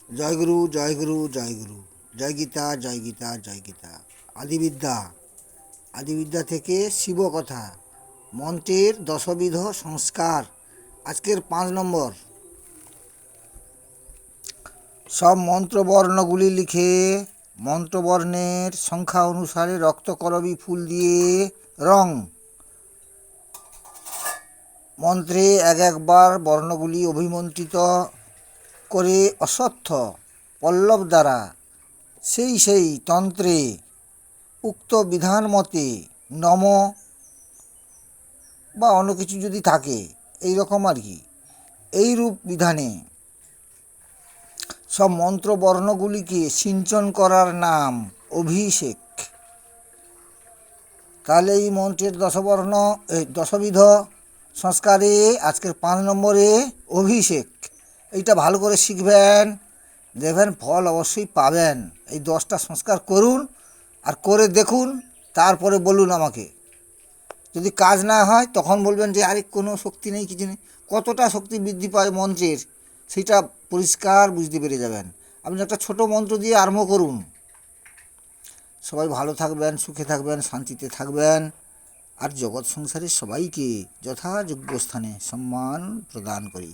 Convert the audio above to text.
জয়গুরু জয়গুরু জয়গুরু, জয় গীতা জয় গীতা জয় গীতা। আদিবিদ্যা, আদিবিদ্যা থেকে শিবকথা, মন্ত্রের দশবিধ সংস্কার। আজকের 5 নম্বর। সব মন্ত্রবর্ণগুলি লিখে মন্ত্রবর্ণের সংখ্যা অনুসারে রক্তকরবী ফুল দিয়ে রং। মন্ত্রে এক একবার বর্ণগুলি অভিমন্ত্রিত করে অশ্বত্থ পল্লব দ্বারা সেই তন্ত্রে উক্ত বিধান মতে নম বা অন্য কিছু যদি থাকে এই রকম আর কি, এইরূপ বিধানে সব মন্ত্রবর্ণগুলিকে সিঞ্চন করার নাম অভিষেক। তাহলে এই মন্ত্রের দশবিধ সংস্কারে আজকের 5 নম্বরে অভিষেক। এইটা ভালো করে শিখবেন, দেখবেন ফল অবশ্যই পাবেন। এই 10টা সংস্কার করুন আর করে দেখুন, তারপরে বলুন আমাকে। যদি কাজ না হয় তখন বলবেন যে আরে কোনো শক্তি নেই, কিছু নেই। কতটা শক্তি বৃদ্ধি পায় মন্ত্রের সেটা পরিষ্কার বুঝতে পেরে যাবেন। আপনি একটা ছোট মন্ত্র দিয়ে আরম্ভ করুন। সবাই ভালো থাকবেন, সুখে থাকবেন, শান্তিতে থাকবেন, আর জগৎ সংসারের সবাইকে যথাযোগ্য স্থানে সম্মান প্রদান করি।